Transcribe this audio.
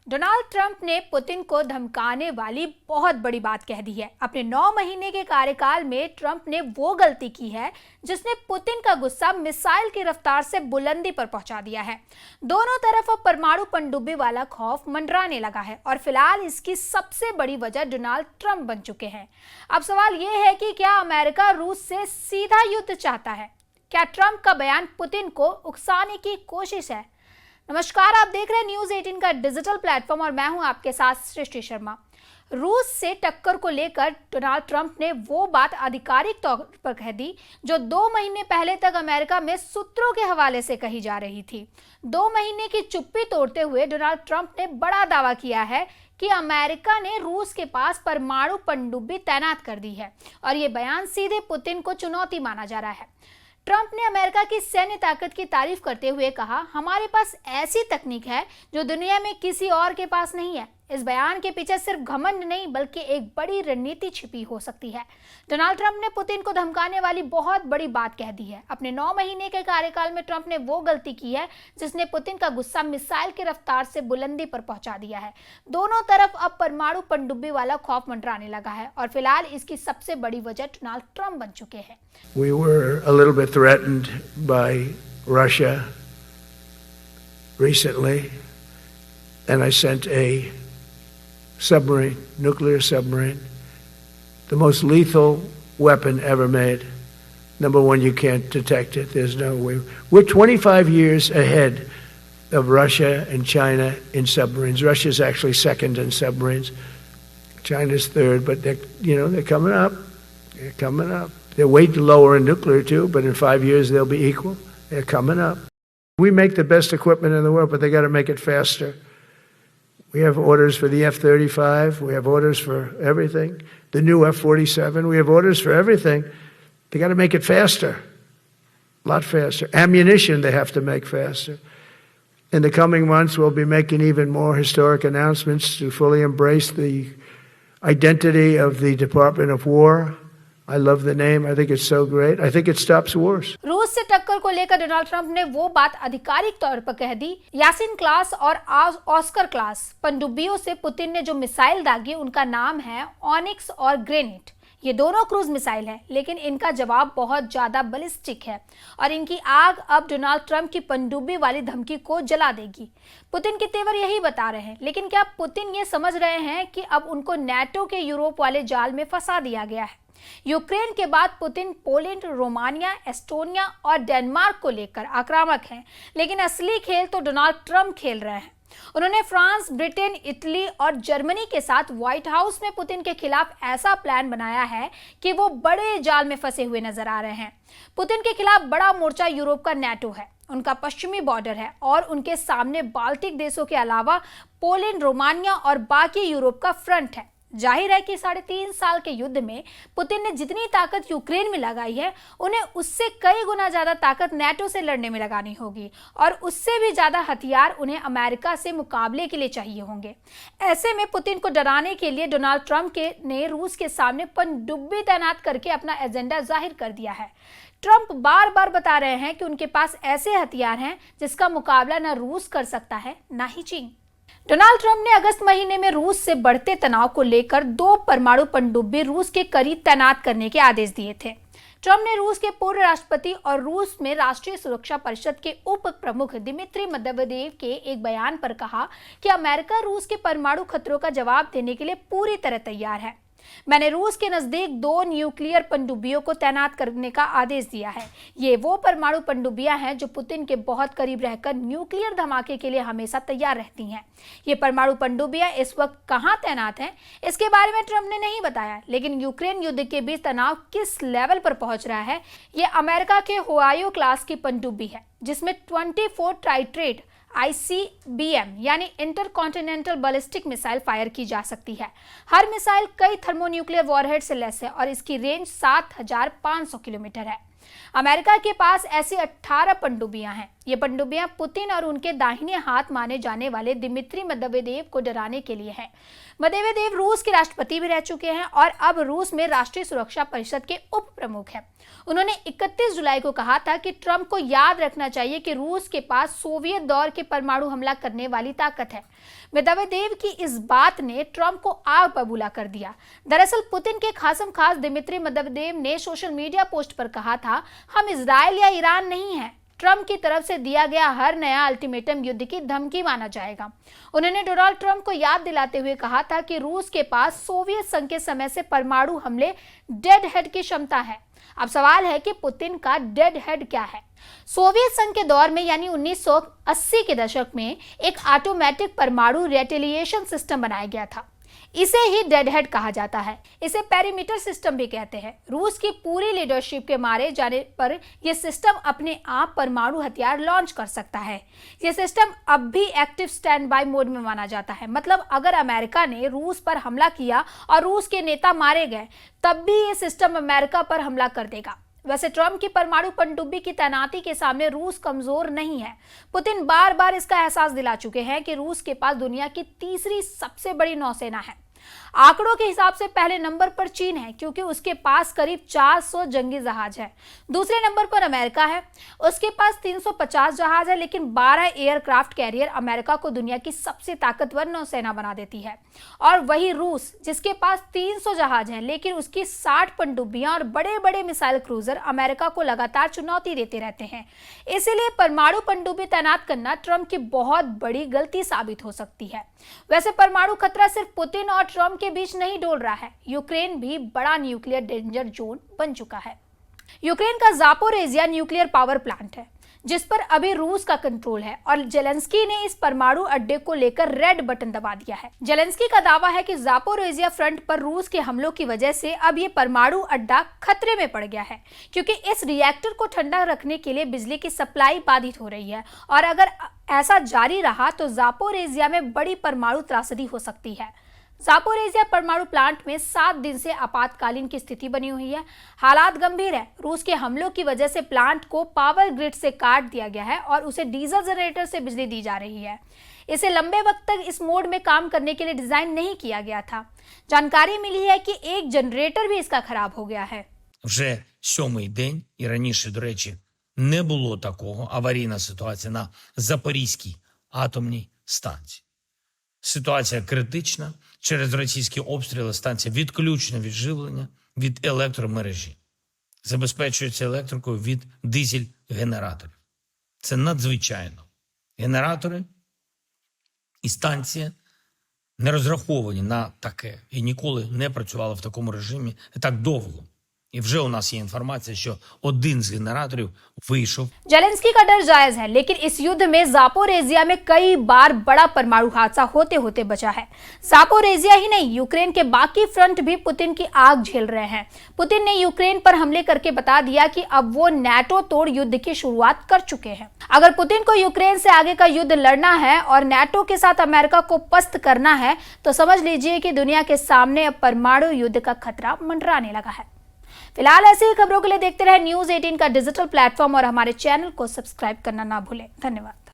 Donald Trump ने Putin को धमकाने वाली बहुत बड़ी बात कह दी है। अपने 9 महीने के कार्यकाल में ट्रंप ने वो गलती की है जिसने पुतिन का गुस्सा मिसाइल की रफ्तार से बुलंदी पर पहुंचा दिया है। दोनों तरफ अब परमाणु पनडुब्बी वाला खौफ मंडराने लगा है और फिलहाल इसकी सबसे बड़ी वजह डोनाल्ड ट्रंप बन चुके हैं। अब सवाल ये है कि क्या अमेरिका रूस से सीधा युद्ध चाहता है? क्या ट्रंप का बयान पुतिन को उकसाने की कोशिश है? नमस्कार, आप देख रहे हैं न्यूज़ 18 का डिजिटल प्लेटफॉर्म और मैं हूं आपके साथ सृष्टि शर्मा। रूस से टक्कर को लेकर डोनाल्ड ट्रंप ने वो बात आधिकारिक तौर पर कह दी जो 2 महीने पहले तक अमेरिका में सूत्रों के हवाले से कही जा रही थी। 2 महीने की चुप्पी तोड़ते हुए डोनाल्ड ट्रंप ने बड़ा दावा किया है कि अमेरिका ने रूस के पास परमाणु पनडुब्बी तैनात कर दी है और ये बयान सीधे पुतिन को चुनौती माना जा रहा है। ट्रंप ने अमेरिका की सैन्य ताकत की तारीफ करते हुए कहा, हमारे पास ऐसी तकनीक है जो दुनिया में किसी और के पास नहीं है। इस बयान के पीछे सिर्फ घमंड नहीं बल्कि एक बड़ी रणनीति छिपी हो सकती है। डोनाल्ड ट्रंप ने पुतिन को धमकाने वाली बहुत बड़ी बात कह दी है। अपने 9 महीने के कार्यकाल में ट्रंप ने वो गलती की है जिसने पुतिन का गुस्सा मिसाइल की रफ्तार से बुलंदी पर पहुंचा दिया है। दोनों तरफ अब परमाणु पनडुब्बी वाला खौफ मंडराने लगा है और फिलहाल इसकी सबसे बड़ी वजह डोनाल्ड ट्रंप बन चुके हैं। We were a little bit threatened by Russia recently, and I sent a submarine, nuclear submarine, the most lethal weapon ever made. Number one, you can't detect it. There's no way. We're 25 years ahead of Russia and China in submarines. Russia's actually second in submarines. China's third, but they're coming up. They're coming up. They're way lower in nuclear too, but in 5 years they'll be equal. They're coming up. We make the best equipment in the world, but they got to make it faster. We have orders for the F-35. We have orders for everything. The new F-47. We have orders for everything. They got to make it faster. A lot faster. Ammunition they have to make faster. In the coming months, we'll be making even more historic announcements to fully embrace the identity of the Department of War. I love the name. I think it's so great. I think it stops wars. रूस से टक्कर को लेकर Donald Trump ने वो बात आधिकारिक तौर पर कह दी। यासीन क्लास और ऑस्कर क्लास पनडुब्बियों से पुतिन ने जो मिसाइल दागी उनका नाम है ऑनिक्स और ग्रेनेट। ये दोनों क्रूज मिसाइल हैं, लेकिन इनका जवाब बहुत ज्यादा बैलिस्टिक है और इनकी आग अब डोनाल्ड ट्रंप की पनडुब्बी वाली धमकी को जला देगी। पुतिन के तेवर यही बता रहे हैं, लेकिन क्या पुतिन ये समझ रहे हैं कि अब उनको नाटो के यूरोप वाले जाल में फंसा दिया गया है? यूक्रेन के बाद पुतिन पोलैंड, रोमानिया, एस्टोनिया और डेनमार्क को लेकर आक्रामक हैं, लेकिन असली खेल तो डोनाल्ड ट्रंप खेल रहे हैं। उन्होंने फ्रांस, ब्रिटेन, इटली और जर्मनी के साथ व्हाइट हाउस में पुतिन के खिलाफ ऐसा प्लान बनाया है कि वो बड़े जाल में फंसे हुए नजर आ रहे हैं। पुतिन के खिलाफ बड़ा मोर्चा यूरोप का नाटो है, उनका पश्चिमी बॉर्डर है और उनके सामने बाल्टिक देशों के अलावा पोलैंड, रोमानिया और बाकी यूरोप का फ्रंट है। जाहिर है कि 3.5 साल के युद्ध में पुतिन ने जितनी ताकत यूक्रेन में लगाई है, उन्हें उससे कई गुना ज्यादा ताकत नाटो से लड़ने में लगानी होगी और उससे भी ज्यादा हथियार उन्हें अमेरिका से मुकाबले के लिए चाहिए होंगे। ऐसे में पुतिन को डराने के लिए डोनाल्ड ट्रंप ने रूस के सामने पनडुब्बी तैनात करके अपना एजेंडा जाहिर कर दिया है। ट्रंप बार बार बता रहे हैं कि उनके पास ऐसे हथियार हैं जिसका मुकाबला न रूस कर सकता है न ही चीन। डोनाल्ड ट्रंप ने अगस्त महीने में रूस से बढ़ते तनाव को लेकर 2 परमाणु पनडुब्बी रूस के करीब तैनात करने के आदेश दिए थे। ट्रंप ने रूस के पूर्व राष्ट्रपति और रूस में राष्ट्रीय सुरक्षा परिषद के उप प्रमुख दिमित्री मेदवेदेव के एक बयान पर कहा कि अमेरिका रूस के परमाणु खतरों का जवाब देने के लिए पूरी तरह तैयार है। मैंने रूस के नजदीक 2 न्यूक्लियर पनडुब्बियों को तैनात करने का आदेश दिया है। ये वो परमाणु पनडुब्बियां हैं जो पुतिन के बहुत करीब रहकर न्यूक्लियर धमाके के लिए हमेशा तैयार रहती हैं। ये परमाणु पनडुब्बियां इस वक्त कहां तैनात हैं, इसके बारे में ट्रंप ने नहीं बताया, लेकिन यूक्रेन युद्ध के बीच तनाव किस लेवल पर पहुंच रहा है, ये अमेरिका के ओहायो क्लास की पनडुब्बी है जिसमें 24 ट्राइट्रेट ICBM यानी इंटरकॉन्टिनेंटल बैलिस्टिक मिसाइल फायर की जा सकती है। हर मिसाइल कई थर्मोन्यूक्लियर वॉरहेड से लैस है और इसकी रेंज 7500 किलोमीटर है। अमेरिका के पास ऐसी 18 पनडुब्बियां हैं। ये पनडुब्बियां पुतिन और उनके दाहिने हाथ माने जाने वाले दिमित्री मेदवेदेव को डराने के लिए हैं। मेदवेदेव रूस के राष्ट्रपति भी रह चुके हैं और अब रूस में राष्ट्रीय सुरक्षा परिषद के उप प्रमुख हैं। उन्होंने 31 जुलाई को कहा था कि ट्रंप को याद रखना चाहिए कि रूस के पास सोवियत दौर के परमाणु हमला करने वाली ताकत है। मेदवेदेव की इस बात ने ट्रंप को आग बबूला कर दिया। दरअसल पुतिन के खासम खास दिमित्री मेदवेदेव ने सोशल मीडिया पोस्ट पर कहा था, हम इजराइल या ईरान नहीं हैं। ट्रंप की तरफ से दिया गया हर नया अल्टीमेटम युद्ध की धमकी माना जाएगा। उन्होंने डोनाल्ड ट्रंप को याद दिलाते हुए कहा था कि रूस के पास सोवियत संघ के समय से परमाणु हमले डेड हेड की क्षमता है। अब सवाल है कि पुतिन का डेड हेड क्या है। सोवियत संघ के दौर में यानी 1980 के दशक में एक ऑटोमेटिक परमाणु रेटेलिएशन सिस्टम बनाया गया था। इसे ही डेड हेड कहा जाता है। इसे पेरीमीटर सिस्टम भी कहते हैं। रूस की पूरी लीडरशिप के मारे जाने पर यह सिस्टम अपने आप परमाणु हथियार लॉन्च कर सकता है। यह सिस्टम अब भी एक्टिव स्टैंड बाय मोड में माना जाता है। मतलब अगर अमेरिका ने रूस पर हमला किया और रूस के नेता मारे गए, तब भी यह सिस्टम अमेरिका पर हमला कर देगा। वैसे ट्रंप की परमाणु पनडुब्बी की तैनाती के सामने रूस कमजोर नहीं है। पुतिन बार बार इसका एहसास दिला चुके हैं कि रूस के पास दुनिया की तीसरी सबसे बड़ी नौसेना है। आंकड़ों के हिसाब से पहले नंबर पर चीन है, क्योंकि उसके पास करीब 400 जंगी जहाज है। दूसरे नंबर पर अमेरिका है, उसके पास 350 जहाज है, लेकिन 12 एयरक्राफ्ट कैरियर अमेरिका को दुनिया की सबसे ताकतवर नौसेना बना देती है। और वही रूस, जिसके पास 300 जहाज है, लेकिन उसकी 60 पनडुब्बियां और बड़े बड़े मिसाइल क्रूजर अमेरिका को लगातार चुनौती देते रहते हैं। इसीलिए परमाणु पनडुब्बी तैनात करना ट्रंप की बहुत बड़ी गलती साबित हो सकती है। वैसे परमाणु खतरा सिर्फ पुतिन और ट्रंप के बीच नहीं डोल रहा है। यूक्रेन भी बड़ा न्यूक्लियर डेंजर जोन बन चुका है। यूक्रेन का ज़ापोरिज़िया न्यूक्लियर पावर प्लांट है, जिस पर अभी रूस का कंट्रोल है, और जेलेंस्की ने इस परमाणु अड्डे को लेकर रेड बटन दबा दिया है। जेलेंस्की का दावा है कि ज़ापोरिज़िया फ्रंट पर रूस के हमलों की वजह से अब ये परमाणु अड्डा खतरे में पड़ गया है, क्योंकि इस रिएक्टर को ठंडा रखने के लिए बिजली की सप्लाई बाधित हो रही है, और अगर ऐसा जारी रहा तो ज़ापोरिज़िया में बड़ी परमाणु त्रासदी हो सकती है। ज़ापोरिज़िया परमाणु प्लांट में 7 दिन से आपातकालीन की स्थिति बनी हुई है। हालात गंभीर है। रूस के हमलों की वजह से प्लांट को पावर ग्रिड से काट दिया गया है और उसे डीजल जनरेटर से बिजली दी जा रही है। इसे लंबे वक्त तक इस मोड में काम करने के लिए डिजाइन नहीं किया गया था। जानकारी मिली है कि एक जनरेटर भी इसका खराब हो गया है। Вже 7-й день, і раніше, до речі, не було такого аварійна ситуація на Запорізькій атомній станції. Ситуація критична. Через російські обстріли станція відключена від живлення, від електромережі. Забезпечується електрикою від дизель-генераторів. Це надзвичайно. Генератори і станція не розраховані на таке і ніколи не працювали в такому режимі так довго. І вже у нас є інформація, що один з генераторів вийшов. जेलेंस्की का डर जायज है, लेकिन इस युद्ध में ज़ापोरिज़िया में कई बार बड़ा परमाणु हादसा होते होते बचा है। ज़ापोरिज़िया ही नहीं, यूक्रेन के बाकी फ्रंट भी पुतिन की आग झेल रहे हैं। पुतिन ने यूक्रेन पर हमले करके बता दिया कि अब वो नेटो तोड़ युद्ध की शुरुआत कर चुके हैं। अगर पुतिन को यूक्रेन से आगे का युद्ध लड़ना है और नेटो के साथ अमेरिका को पस्त करना है, तो समझ लीजिए कि दुनिया के सामने अब परमाणु युद्ध का खतरा मंडराने लगा है। फिलहाल ऐसी ही खबरों के लिए देखते रहे न्यूज़ 18 का डिजिटल प्लेटफॉर्म और हमारे चैनल को सब्सक्राइब करना ना भूलें। धन्यवाद।